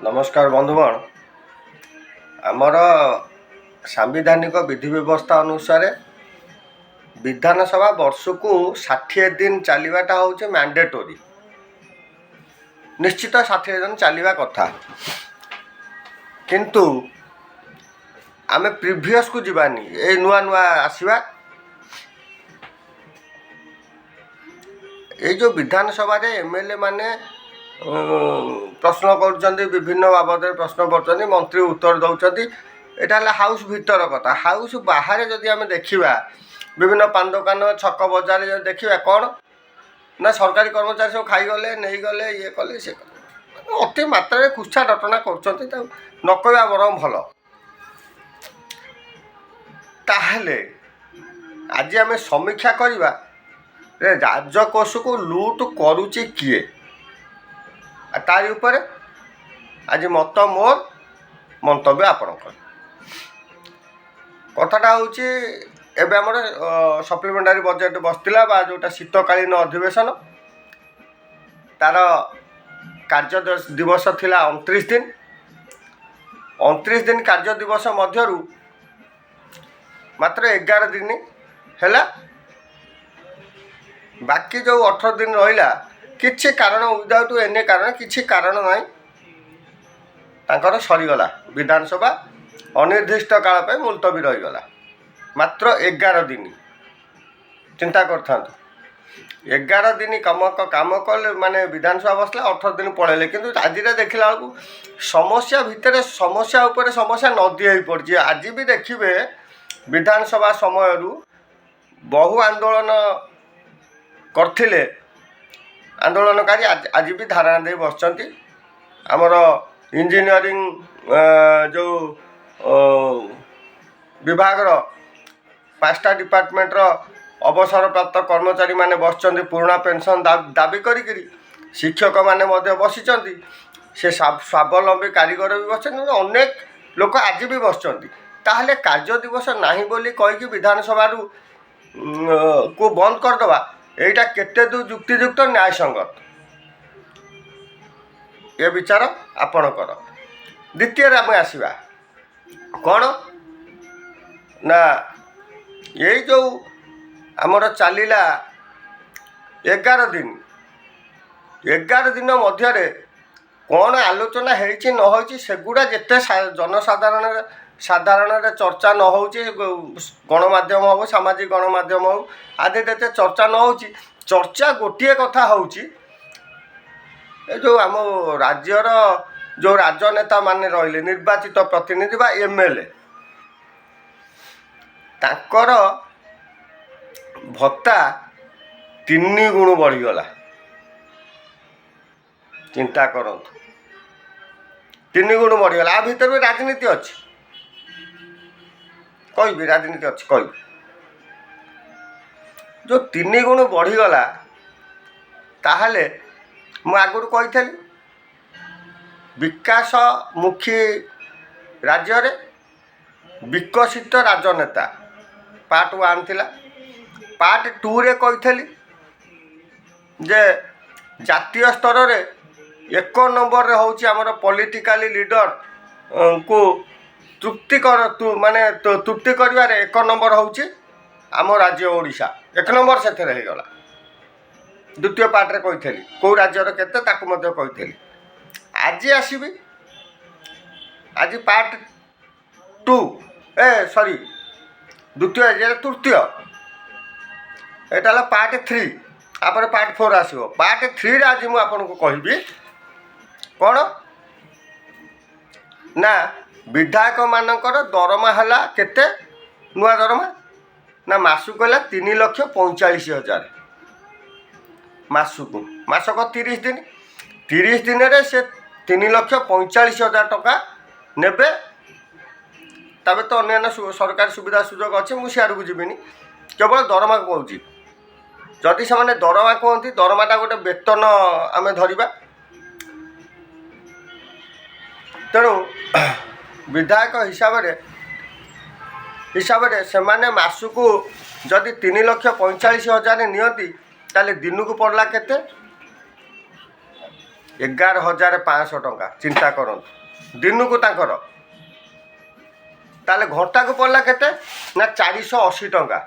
नमस्कार बंधुगण आमर सांविधानिक विधि व्यवस्था अनुसार विधानसभा वर्ष को 60 दिन चलवाटा हूँ मैंडेटोरी निश्चित 60 दिन चलवा कथा किंतु आमे प्रिवियस को जीवानी ए नुआ नुआ आसवा ये जो विधानसभा एमएलए माने प्रश्न कर विभिन्न बाबद प्रश्न कर मंत्री उत्तर दौरान यहाँ हाउस भीतर कथा हाउस बाहर जदि आम देखा विभिन्न पान दुकान छक बजार जो देखा कौन ना सरकारी कर्मचारी सब खाईगले नहीं गले ये कले से अति मात्रा कुछा रटना कर नकवा बरम भल ताहले आज आम समीक्षा करवा राजकोष को लुट करुचे किए तारी ऊपर आज मत मोर मंतव्य आपण कथाटा हूँ एवं आम सप्लीमेंटारी बजेट बसला बा जोटा शीतकालीन अधिवेशन तार कार्य दिवस थिला 29 दिन कार्य दिवस मध्यरु मात्र 11 दिन है बाकी जो 18 दिन रहा किसी कारण विदाउट एनी कारण किसी कारण नहीं तांकर सरीगला विधानसभा अनिर्दिष्ट काल पे मुलतवी रहीगला मात्र 11 दिन चिंता करता 11 दिन काम कले माने विधानसभा बसला 18 दिन पड़े किंतु आज देखला बेलू समस्या भितर समस्या उपर समस्या नदी हो पड़ी आज भी देखिए विधानसभा समय बहु आंदोलन करथिले आंदोलनकारी आज भी धारणा दे बसचंती आमर इंजीनियरिंग जो विभाग 5टा डिपार्टमेंट अवसर प्राप्त कर्मचारी माने बसचंती पुराना पेंशन दाबी करी शिक्षक माने मध्य बसिचंती से स्वावलंबी कारीगर भी बसचंती अनेक लोक आज भी बसचंती ताहले कार्य दिवस नाही बोली कहीकि विधानसभा को बंद करदवा एटा केते दू युक्तियुक्त न्यायसंगत ये विचार आपणकर द्वितीय आम आसवा कौन ना यही जो आमर चलला 11 दिन मध्य कौन आलोचना होती न हो सेगुड़ा जिते साधारण चर्चा न हो गणमाध्यम हो सामाजिक गणमाध्यम हो आदि जिते चर्चा न हो चर्चा गोटे कथा हूँ जो आम राज्यर जो राजनेता माने रहिले निर्वाचित प्रतिनिधि बा एमएलए ताकर भत्ता 3 गुण बढ़ीगला चिंता करंतु 3 गुण बढ़ीगला आ भीतर भी राजनीति अच्छी कहि राजनीति अच्छी कहि जो 3 गुण बढ़ीगला ताहले मु आगुरी कही विकास मुखी राज्य रे विकसित राजनेता पार्ट 1 थिला पार्ट 2 रे कही जे जातीय स्तर रे 1 नंबर रे होची हमर पॉलिटिकली लीडर को तृप्ति करिवारे 1 नंबर होची आम राज्य ओडिशा 1 नंबर से गला द्वितीय पार्ट रे कही कौ राज्यर केते ताकू मध्य कही आज आसबि आज पार्ट 2 सॉरी द्वितीय तृतीय एटा पार्ट 3 आपरे पार्ट 4 आसो पार्ट 3 रे आज मुझे आपको कहबी कौन ना विधायक मानकर दरमा है केते नुआ दरमा ना मासुक है 3,45,000 मासुक मासक 30 दिन रे से 3,45,000 टका नेबे तबे तो अन्य सरकारी सुविधा सुजोग अच्छे मुझे को जीविनी केवल दरमा कहूँ जदि से दरमा कहती दरमाटा गोटे वेतन आम धरिबा तेणु विधायक हिसाब से माने मासुक जदि 3,45,000 नियंती ताले दिन को पड़ला केते 11,500 ଟଙ୍କା। ଚିନ୍ତା କରନ୍ତୁ ଦିନକୁ ତାଙ୍କର। ତାହେଲେ ଘଣ୍ଟାକୁ ପଡ଼ିଲା କେତେ ନା 480 ଟଙ୍କା।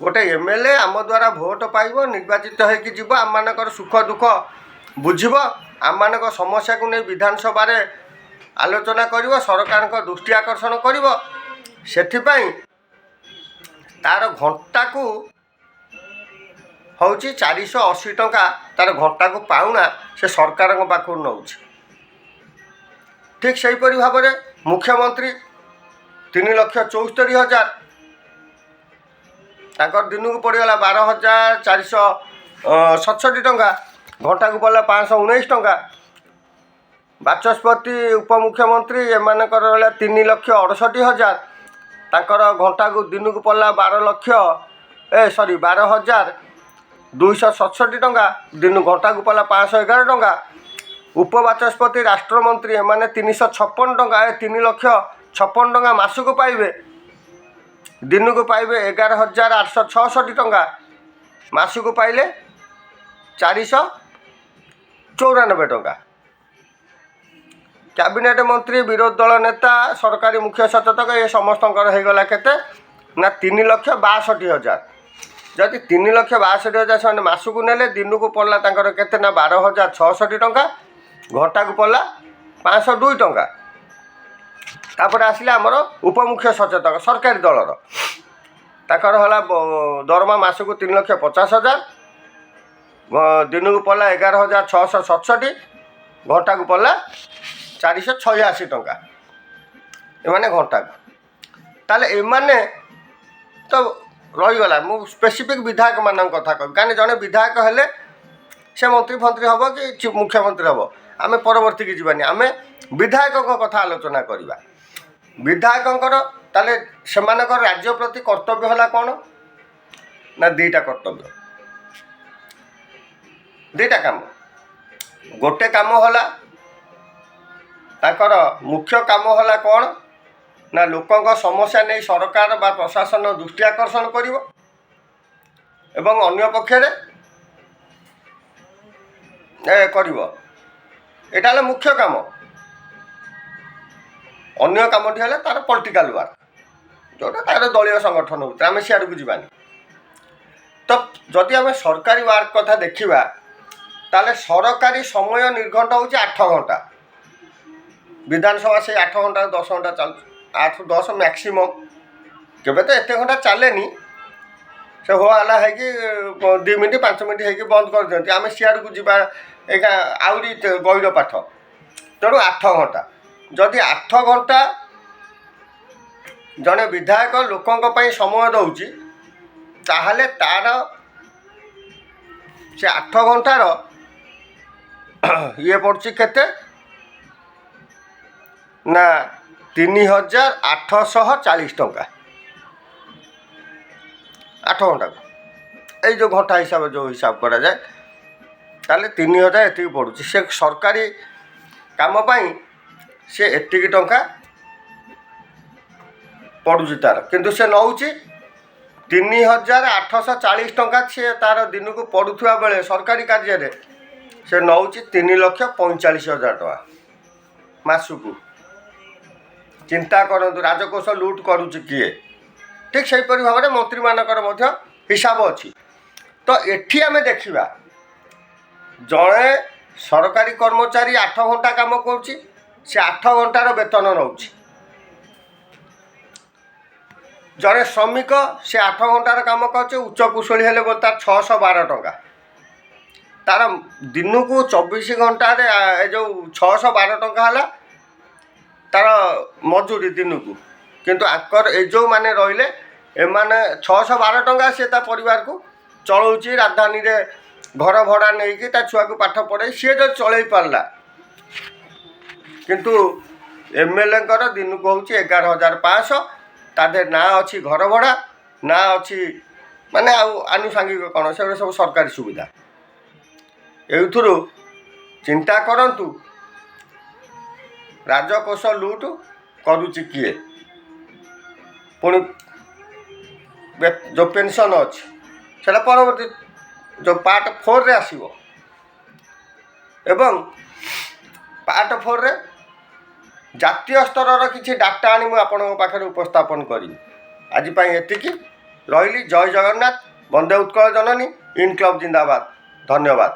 ଗୋଟେ MLA ଆମ ଦ୍ୱାରା ଭୋଟ ପାଇବ, ନିର୍ବାଚିତ ହୋଇକି ଯିବ, ଆମମାନଙ୍କର ସୁଖ ଦୁଃଖ ବୁଝିବ, ଆମମାନଙ୍କ ସମସ୍ୟାକୁ ନେଇ ବିଧାନସଭାରେ ଆଲୋଚନା କରିବ, ସରକାରଙ୍କ ଦୃଷ୍ଟି ଆକର୍ଷଣ କରିବ। ସେଥିପାଇଁ ତାର ଘଣ୍ଟାକୁ ହେଉଛି 480 ଟଙ୍କା। ତାର ଘଣ୍ଟାକୁ ପାଉଣା ସେ ସରକାରଙ୍କ ପାଖରୁ ନେଉଛି। ଠିକ୍ ସେହିପରି ଭାବରେ ମୁଖ୍ୟମନ୍ତ୍ରୀ 3,74,000 ତାଙ୍କର ଦିନକୁ ପଡ଼ିଗଲା 12,467 ଟଙ୍କା। ଘଣ୍ଟାକୁ ପଡ଼ିଲା 519 ଟଙ୍କା। ବାଚସ୍ପତି ଉପମୁଖ୍ୟମନ୍ତ୍ରୀ ଏମାନଙ୍କର ରହିଲା 3,68,000। ତାଙ୍କର ଘଣ୍ଟାକୁ ଦିନକୁ ପଡ଼ିଲା 12,267 ଟଙ୍କା। ଘଣ୍ଟାକୁ ପଡ଼ିଲା 511 ଟଙ୍କା। ଉପବାଚସ୍ପତି ରାଷ୍ଟ୍ରମନ୍ତ୍ରୀ ଏମାନେ 356 ଟଙ୍କା। 3,56,000 ଟଙ୍କା ମାସକୁ ପାଇବେ। ଦିନକୁ ପାଇବେ 11,866 ଟଙ୍କା। ମାସକୁ ପାଇଲେ 494 ଟଙ୍କା। କ୍ୟାବିନେଟ୍ ମନ୍ତ୍ରୀ, ବିରୋଧୀ ଦଳ ନେତା, ସରକାରୀ ମୁଖ୍ୟ ସଚେତକ ଏ ସମସ୍ତଙ୍କର ହେଇଗଲା କେତେ ନା 3,62,000। ଯଦି 3,62,000 ସେମାନେ ମାସକୁ ନେଲେ, ଦିନକୁ ପଡ଼ିଲା ତାଙ୍କର କେତେ ନା 12,066 ଟଙ୍କା। ଘଣ୍ଟାକୁ ପଡ଼ିଲା 502 ଟଙ୍କା। ତାପରେ ଆସିଲେ ଆମର ଉପମୁଖ୍ୟ ସଚେତକ ସରକାରୀ ଦଳର, ତାଙ୍କର ହେଲା ଦରମା ମାସକୁ 3,50,000। ଦିନକୁ ପଡ଼ିଲା 11,667। ଘଣ୍ଟାକୁ ପଡ଼ିଲା 486 ଟଙ୍କା। ଏମାନେ ଘଣ୍ଟାକୁ। ତାହେଲେ ଏମାନେ ତ ରହିଗଲା। ମୁଁ ସ୍ପେସିଫିକ୍ ବିଧାୟକମାନଙ୍କ କଥା କହିବି, କାରଣ ଜଣେ ବିଧାୟକ ହେଲେ ସେ ମନ୍ତ୍ରୀ ଫନ୍ତ୍ରୀ ହେବ କି ମୁଖ୍ୟମନ୍ତ୍ରୀ ହେବ, ଆମେ ପରବର୍ତ୍ତୀକି ଯିବାନି। ଆମେ ବିଧାୟକଙ୍କ କଥା ଆଲୋଚନା କରିବା। ବିଧାୟକଙ୍କର ତାହେଲେ ସେମାନଙ୍କର ରାଜ୍ୟ ପ୍ରତି କର୍ତ୍ତବ୍ୟ ହେଲା କ'ଣ ନା ଦୁଇଟା କର୍ତ୍ତବ୍ୟ, ଦୁଇଟା କାମ। ଗୋଟେ କାମ ହେଲା ତାଙ୍କର ମୁଖ୍ୟ କାମ ହେଲା କ'ଣ ନା ଲୋକଙ୍କ ସମସ୍ୟା ନେଇ ସରକାର ବା ପ୍ରଶାସନ ଦୃଷ୍ଟି ଆକର୍ଷଣ କରିବ, ଏବଂ ଅନ୍ୟ ପକ୍ଷରେ କରିବ। ଏଇଟା ହେଲା ମୁଖ୍ୟ କାମ। ଅନ୍ୟ କାମଟି ହେଲେ ତାର ପଲିଟିକାଲ ୱାର୍କ, ଯେଉଁଟା ତାର ଦଳୀୟ ସଂଗଠନ ହେଉଛି। ଆମେ ସିଆଡ଼କୁ ଯିବାନି। ତ ଯଦି ଆମେ ସରକାରୀ ୱାର୍କ କଥା ଦେଖିବା, ତାହେଲେ ସରକାରୀ ସମୟ ନିର୍ଘଣ୍ଟ ହେଉଛି 8 ଘଣ୍ଟା। ବିଧାନସଭା ସେଇ 8 ଘଣ୍ଟା 10 ଘଣ୍ଟା ଚାଲୁଛି। 8-10 ମ୍ୟାକ୍ସିମମ୍। କେବେ ତ ଏତେ ଘଣ୍ଟା ଚାଲେନି। ସେ ହୋ ହାଲା ହେଇକି 2 ମିନିଟ୍ 5 ମିନିଟ୍ ହେଇକି ବନ୍ଦ କରିଦିଅନ୍ତି। ଆମେ ସିଆଡ଼କୁ ଯିବା ଏଇଟା ଆହୁରି ଗହୀର ପାଠ। ତେଣୁ 8 ଘଣ୍ଟା। ଯଦି 8 ଘଣ୍ଟା ଜଣେ ବିଧାୟକ ଲୋକଙ୍କ ପାଇଁ ସମୟ ଦେଉଛି, ତାହେଲେ ତାର ସେ 8 ଘଣ୍ଟାର ଇଏ ପଡ଼ୁଛି କେତେ ନା 3,840 ଟଙ୍କା। 8 ଘଣ୍ଟାକୁ ଏଇ ଯେଉଁ ଘଣ୍ଟା ହିସାବରେ ଯେଉଁ ହିସାବ କରାଯାଏ, ତାହେଲେ 3,000 ଏତିକି ପଡ଼ୁଛି। ସେ ସରକାରୀ କାମ ପାଇଁ ସେ ଏତିକି ଟଙ୍କା ପଡ଼ୁଛି ତାର, କିନ୍ତୁ ସେ ନେଉଛି 3,840 ଟଙ୍କା। ସିଏ ତାର ଦିନକୁ ପଡ଼ୁଥିବା ବେଳେ ସରକାରୀ କାର୍ଯ୍ୟରେ ସେ ନେଉଛି 3,45,000 ଟଙ୍କା ମାସକୁ। ଚିନ୍ତା କରନ୍ତୁ ରାଜକୋଷ ଲୁଟ୍ କରୁଛି କିଏ। ଠିକ୍ ସେହିପରି ଭାବରେ ମନ୍ତ୍ରୀମାନଙ୍କର ମଧ୍ୟ ହିସାବ ଅଛି। ତ ଏଠି ଆମେ ଦେଖିବା, ଜଣେ ସରକାରୀ କର୍ମଚାରୀ 8 ଘଣ୍ଟା କାମ କରୁଛି, ସେ 8 ଘଣ୍ଟାର ବେତନ ନେଉଛି। ଜଣେ ଶ୍ରମିକ ସେ 8 ଘଣ୍ଟାର କାମ କରୁଛି, ଉଚ୍ଚ କୁଶଳୀ ହେଲେ ତାର 612 ଟଙ୍କା। ତାର ଦିନକୁ 24 ଘଣ୍ଟାରେ ଏ ଯେଉଁ 612 ଟଙ୍କା ହେଲା ତାର ମଜୁରୀ ଦିନକୁ। କିନ୍ତୁ ଆଙ୍କର ଏ ଯେଉଁମାନେ ରହିଲେ, ଏମାନେ 612 ଟଙ୍କା ସେ ତା ପରିବାରକୁ ଚଳଉଛି। ରାଜଧାନୀରେ ଘର ଭଡ଼ା ନେଇକି ତା ଛୁଆକୁ ପାଠ ପଢ଼ାଇ ସିଏ ଯଦି ଚଳେଇ ପାରିଲା। କିନ୍ତୁ MLAଙ୍କର ଦିନକୁ ହେଉଛି 11,500। ତା ଦେହରେ ନା ଅଛି ଘର ଭଡ଼ା, ନା ଅଛି ମାନେ ଆଉ ଆନୁଷାଙ୍ଗିକ କ'ଣ, ସେଗୁଡ଼ା ସବୁ ସରକାରୀ ସୁବିଧା। ଏଇଥିରୁ ଚିନ୍ତା କରନ୍ତୁ ରାଜକୋଷ ଲୁଟ୍ କରୁଛି କିଏ। ପୁଣି ଯେଉଁ ପେନ୍ସନ୍ ଅଛି ସେଇଟା ପରବର୍ତ୍ତୀ ଯେଉଁ ପାର୍ଟ 4ରେ ଆସିବ। ଏବଂ ପାର୍ଟ 4 ଜାତୀୟ ସ୍ତରର କିଛି ଡାଟା ଆଣି ମୁଁ ଆପଣଙ୍କ ପାଖରେ ଉପସ୍ଥାପନ କରିବି। ଆଜି ପାଇଁ ଏତିକି, ରହିଲି। ଜୟ ଜଗନ୍ନାଥ, ବନ୍ଦେ ଉତ୍କଳ ଜନନୀ, ଇନ୍ କ୍ଲବ୍ ଜିନ୍ଦାବାଦ। ଧନ୍ୟବାଦ।